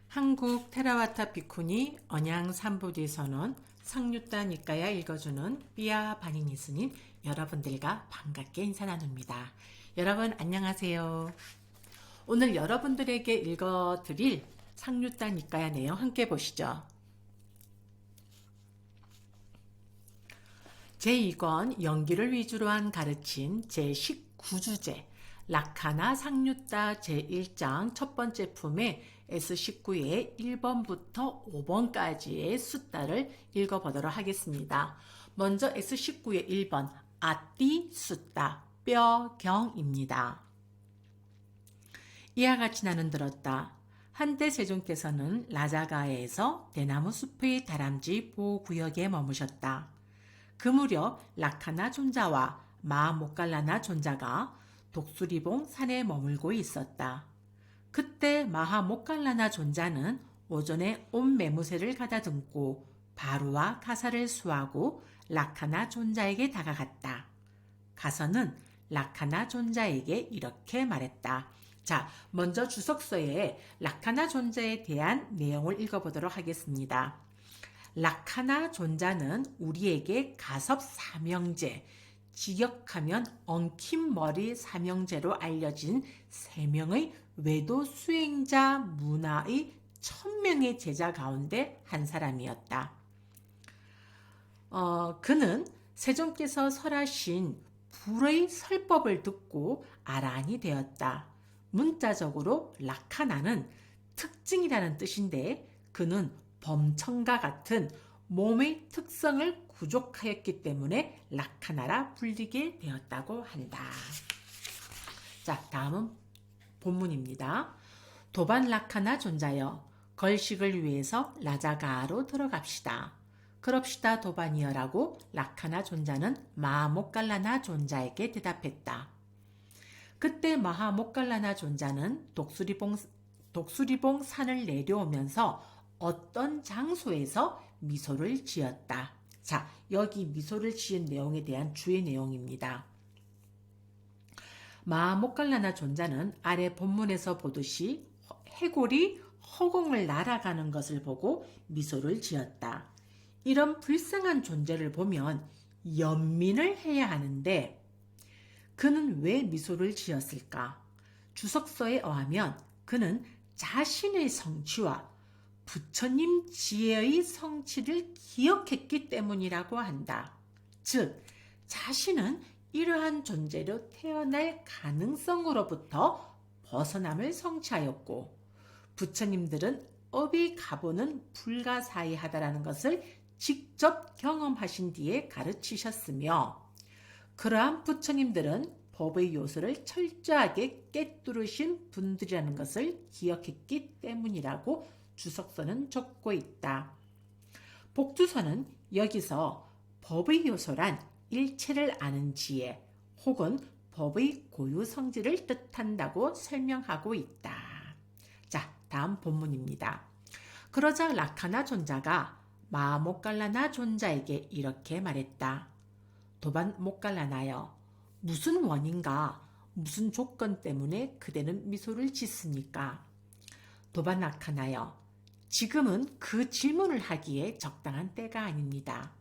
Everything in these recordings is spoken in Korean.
한국 테라와타 비쿠니 언양 삼부디선언 상류다 니까야 읽어주는 삐아 바니니 스님, 여러분들과 반갑게 인사 나눕니다. 여러분 안녕하세요. 오늘 여러분들에게 읽어드릴 상류다 니까야 내용 함께 보시죠. 제2권 연기를 위주로 한 가르침 제19주제 라카나 상류다 제1장 첫 번째 품의 S19의 1번부터 5번까지의 숫다를 읽어보도록 하겠습니다. 먼저 S19의 1번 아띠 숫다 뼈경입니다. 이와 같이 나는 들었다. 한때 세종께서는 라자가에서 대나무 숲의 다람쥐 보호구역에 머무셨다. 그 무렵 라카나 존자와 마하모칼라나 존자가 독수리봉 산에 머물고 있었다. 그때 마하모칼라나 존자는 오전에 온 매무새를 가다듬고 바루와 가사를 수하고 라카나 존자에게 다가갔다. 가서는 라카나 존자에게 이렇게 말했다. 자, 먼저 주석서에 라카나 존자에 대한 내용을 읽어보도록 하겠습니다. 라카나 존자는 우리에게 가섭 삼형제, 직역하면 엉킨 머리 삼형제로 알려진 3명의 외도 수행자 문화의 1000명의 제자 가운데 한 사람이었다. 그는 세종께서 설하신 불의 설법을 듣고 아란이 되었다. 문자적으로 라카나는 특징이라는 뜻인데 그는 범청과 같은 몸의 특성을 구족하였기 때문에 라카나라 불리게 되었다고 한다. 자, 다음은 본문입니다. 도반 라카나 존자여, 걸식을 위해서 라자가로 들어갑시다. 그럽시다 도반이여라고 라카나 존자는 마하모칼라나 존자에게 대답했다. 그때 마하모칼라나 존자는 독수리봉 산을 내려오면서 어떤 장소에서 미소를 지었다. 자, 여기 미소를 지은 내용에 대한 주의 내용입니다. 마하모칼라나 존자는 아래 본문에서 보듯이 해골이 허공을 날아가는 것을 보고 미소를 지었다. 이런 불쌍한 존재를 보면 연민을 해야 하는데 그는 왜 미소를 지었을까? 주석서에 의하면 그는 자신의 성취와 부처님 지혜의 성취를 기억했기 때문이라고 한다. 즉, 자신은 이러한 존재로 태어날 가능성으로부터 벗어남을 성취하였고 부처님들은 업이 가보는 불가사의하다라는 것을 직접 경험하신 뒤에 가르치셨으며 그러한 부처님들은 법의 요소를 철저하게 꿰뚫으신 분들이라는 것을 기억했기 때문이라고 주석서는 적고 있다. 복주서는 여기서 법의 요소란 일체를 아는 지혜 혹은 법의 고유 성질을 뜻한다고 설명하고 있다. 자, 다음 본문입니다. 그러자 라카나 존자가 마하모칼라나 존자에게 이렇게 말했다. 도반 모칼라나여, 무슨 원인가 무슨 조건 때문에 그대는 미소를 짓습니까? 도반 라카나여, 지금은 그 질문을 하기에 적당한 때가 아닙니다.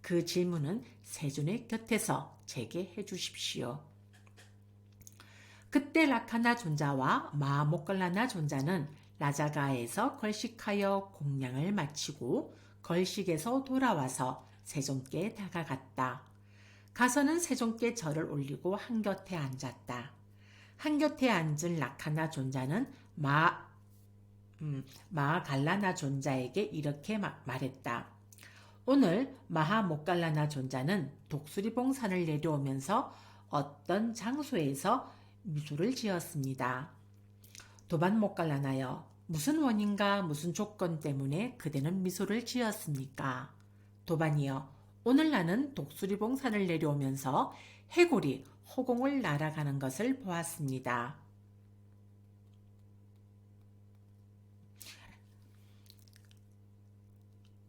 그 질문은 세존의 곁에서 제게 해주십시오. 그때 라카나 존자와 마하모칼라나 존자는 라자가에서 걸식하여 공양을 마치고 걸식에서 돌아와서 세종께 다가갔다. 가서는 세종께 절을 올리고 한곁에 앉았다. 한곁에 앉은 라카나 존자는 마하갈라나 존자에게 이렇게 말했다. 오늘 마하모칼라나 존자는 독수리봉 산을 내려오면서 어떤 장소에서 미소를 지었습니다. 도반 모칼라나여, 무슨 원인과 무슨 조건 때문에 그대는 미소를 지었습니까? 도반이여, 오늘 나는 독수리봉 산을 내려오면서 해골이 허공을 날아가는 것을 보았습니다.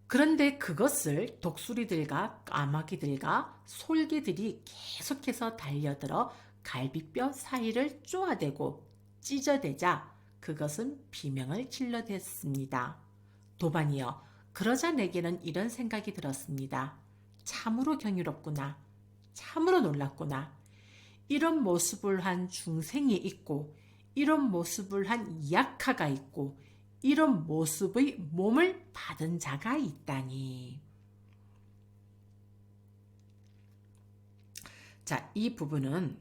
그런데 그것을 독수리들과 까마귀들과 솔개들이 계속해서 달려들어 갈비뼈 사이를 쪼아대고 찢어대자 그것은 비명을 질러댔습니다. 도반이여, 그러자 내게는 이런 생각이 들었습니다. 참으로 경이롭구나. 참으로 놀랐구나. 이런 모습을 한 중생이 있고 이런 모습을 한 약하가 있고 이런 모습의 몸을 받은 자가 있다니. 자, 이 부분에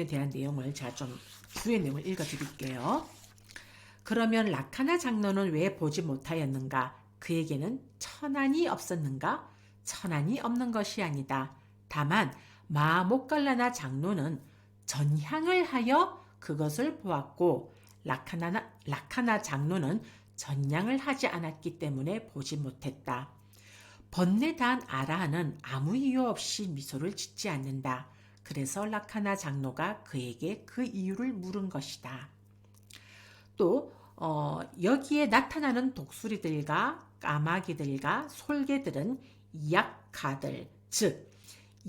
대한 내용을 제가 좀 주의 내용을 읽어드릴게요. 그러면 라카나 장로는 왜 보지 못하였는가? 그에게는 천안이 없었는가? 천안이 없는 것이 아니다. 다만 마모깔라나 장로는 전향을 하여 그것을 보았고 라카나 장로는 전향을 하지 않았기 때문에 보지 못했다. 번뇌단 아라하는 아무 이유 없이 미소를 짓지 않는다. 그래서 라카나 장로가 그에게 그 이유를 물은 것이다. 또 여기에 나타나는 독수리들과 까마귀들과 솔개들은 약하들, 즉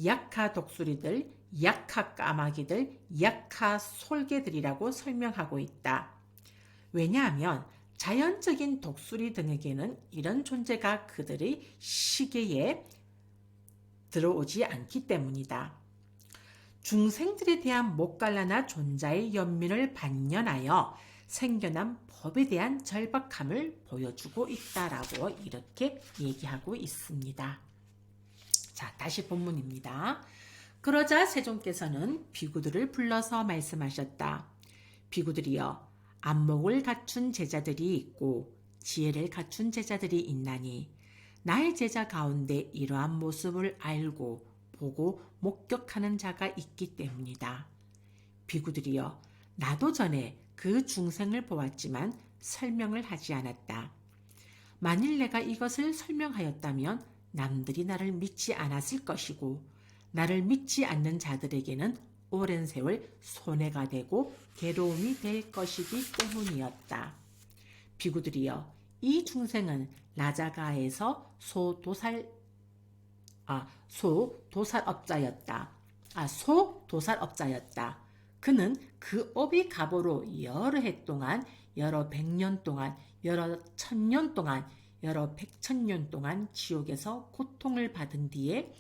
약하 독수리들, 약하 까마귀들, 약하 솔개들이라고 설명하고 있다. 왜냐하면 자연적인 독수리 등에게는 이런 존재가 그들의 시계에 들어오지 않기 때문이다. 중생들에 대한 모깔라나 존자의 연민을 반연하여 생겨난 법에 대한 절박함을 보여주고 있다라고 이렇게 얘기하고 있습니다. 자, 다시 본문입니다. 그러자 세존께서는 비구들을 불러서 말씀하셨다. 비구들이여, 안목을 갖춘 제자들이 있고 지혜를 갖춘 제자들이 있나니 나의 제자 가운데 이러한 모습을 알고 보고 목격하는 자가 있기 때문이다. 비구들이여, 나도 전에 그 중생을 보았지만 설명을 하지 않았다. 만일 내가 이것을 설명하였다면 남들이 나를 믿지 않았을 것이고 나를 믿지 않는 자들에게는 오랜 세월 손해가 되고 괴로움이 될 것이기 때문이었다. 비구들이여, 이 중생은 라자가에서 소도살업자였다. 그는 그 업이 갑오로 여러 해 동안, 여러 백년 동안, 여러 천년 동안, 여러 백천년 동안 지옥에서 고통을 받은 뒤에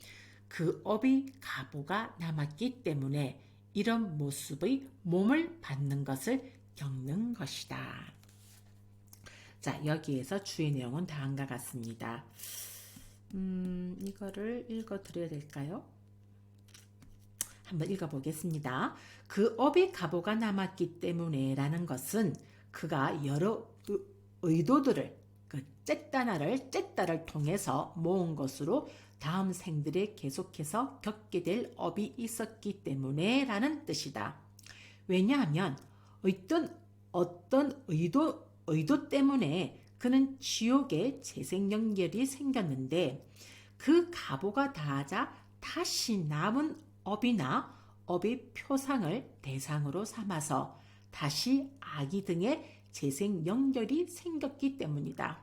그 업이 갑오가 남았기 때문에 이런 모습의 몸을 받는 것을 겪는 것이다. 자, 여기에서 주의 내용은 다음과 같습니다. 이거를 읽어드려야 될까요? 한번 읽어보겠습니다. 그 업이 갑오가 남았기 때문에 라는 것은 그가 여러 의도들을 쨌다를 통해서 모은 것으로 다음 생들에 계속해서 겪게 될 업이 있었기 때문에 라는 뜻이다. 왜냐하면 어떤 의도 때문에 그는 지옥에 재생 연결이 생겼는데 그 갑오가 다하자 다시 남은 업이나 업의 표상을 대상으로 삼아서 다시 악의 등의 재생 연결이 생겼기 때문이다.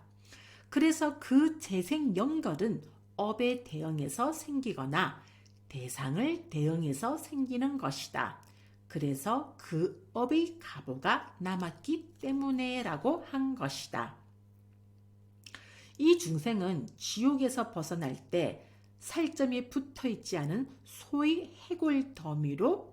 그래서 그 재생 연결은 업에 대응해서 생기거나 대상을 대응해서 생기는 것이다. 그래서 그 업의 갑오가 남았기 때문에 라고 한 것이다. 이 중생은 지옥에서 벗어날 때 살점이 붙어 있지 않은 소의 해골 더미가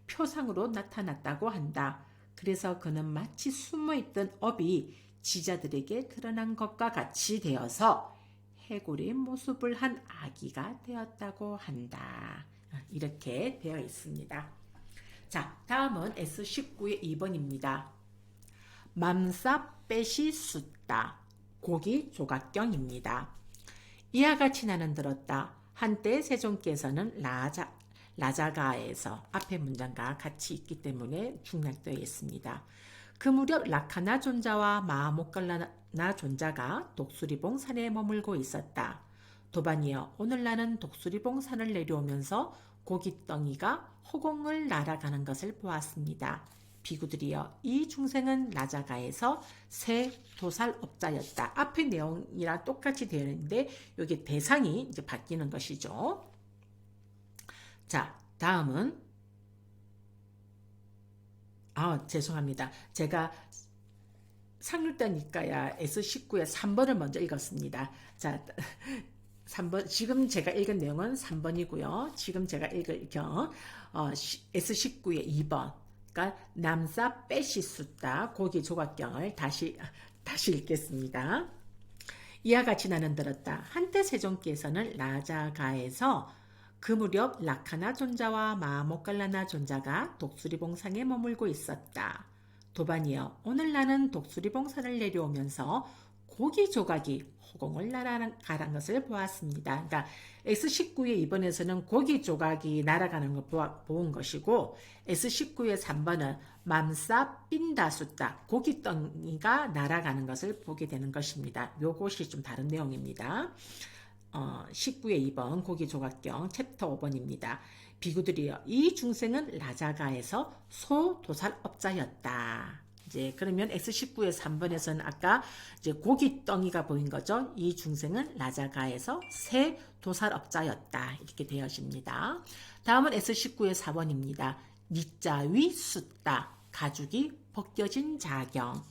표상으로 나타났다고 한다. 그래서 그는 마치 숨어있던 업이 지자들에게 드러난 것과 같이 되어서 해골의 모습을 한 아기가 되었다고 한다. 이렇게 되어 있습니다. 자, 다음은 S19의 2번입니다. 맘사 빼시 숫다. 고기 조각경입니다. 이와 같이 나는 들었다. 한때 세종께서는 라자가에서 앞에 문장과 같이 있기 때문에 중략되어 있습니다. 그 무렵 라카나 존자와 마모깔라나 존자가 독수리봉 산에 머물고 있었다. 도반이여, 오늘 나는 독수리봉 산을 내려오면서 고깃덩이가 허공을 날아가는 것을 보았습니다. 비구들이여, 이 중생은 라자가에서 새 도살업자였다. 앞의 내용이랑 똑같이 되어 있는데 여기 대상이 이제 바뀌는 것이죠. 자, 다음은 죄송합니다. 제가 상륙다니까야 S19의 3번을 먼저 읽었습니다. 자, 3번, 지금 제가 읽은 내용은 3번이고요. 지금 제가 읽을 경, S19의 2번. 그러니까 남사 빼시 숫다 고기 조각경을 다시 읽겠습니다. 이와 같이 나는 들었다. 한때 세종께서는 라자가에서 그 무렵 라카나 존자와 마모깔라나 존자가 독수리봉산에 머물고 있었다. 도반이여, 오늘 나는 독수리봉산을 내려오면서 고기 조각이 허공을 날아가는 것을 보았습니다. 그러니까 S19의 2번에서는 고기 조각이 날아가는 걸 본 것이고, S19의 3번은 맘싸 삔다 숫다 고기 덩이가 날아가는 것을 보게 되는 것입니다. 요것이 좀 다른 내용입니다. 19의 2번 고기 조각경 챕터 5번입니다. 비구들이여, 이 중생은 라자가에서 소도살업자였다. 이제 그러면 X19의 3번에서는 아까 이제 고기 덩이가 보인 거죠. 이 중생은 라자가에서 새 도살업자였다. 이렇게 되어집니다. 다음은 X19의 4번입니다. 니자위 숫다 가죽이 벗겨진 자경.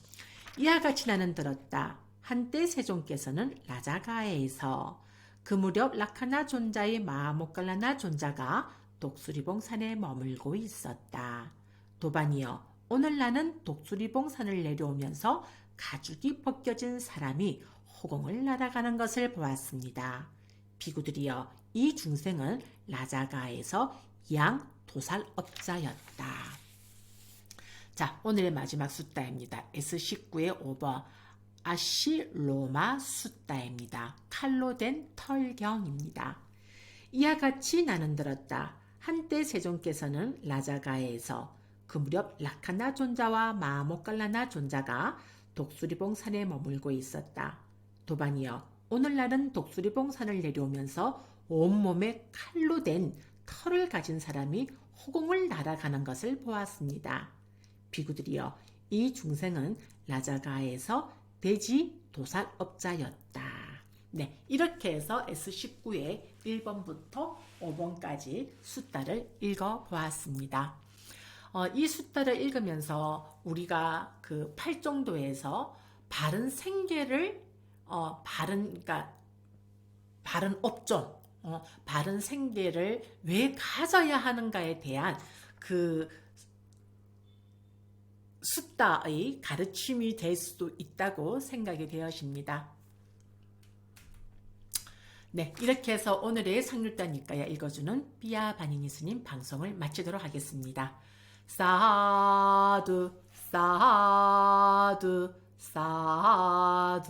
이와 같이 나는 들었다. 한때 세종께서는 라자가에서 그 무렵 라카나 존자의 마모깔라나 존자가 독수리봉산에 머물고 있었다. 도반이여, 오늘 나는 독수리봉산을 내려오면서 가죽이 벗겨진 사람이 허공을 날아가는 것을 보았습니다. 비구들이여, 이 중생은 라자가에서 양도살업자였다. 자, 오늘의 마지막 숫다입니다. S19의 5번 아시로마 숫다입니다. 칼로 된 털경입니다. 이와 같이 나는 들었다. 한때 세종께서는 라자가에서 그 무렵 라카나 존자와 마모깔라나 존자가 독수리봉산에 머물고 있었다. 도반이여, 오늘날은 독수리봉산을 내려오면서 온몸에 칼로 된 털을 가진 사람이 허공을 날아가는 것을 보았습니다. 비구들이여, 이 중생은 라자가에서 돼지 도살업자였다. 네, 이렇게 해서 S19의 1번부터 5번까지 숫자를 읽어보았습니다. 이 숫자를 읽으면서 우리가 그 팔정도에서 바른 생계를 그러니까 바른 업종, 바른 생계를 왜 가져야 하는가에 대한 그 숫자의 가르침이 될 수도 있다고 생각이 되어집니다. 네, 이렇게 해서 오늘의 상륙다니까야 읽어주는 삐아 바니니 스님 방송을 마치도록 하겠습니다. 사두 사두 사두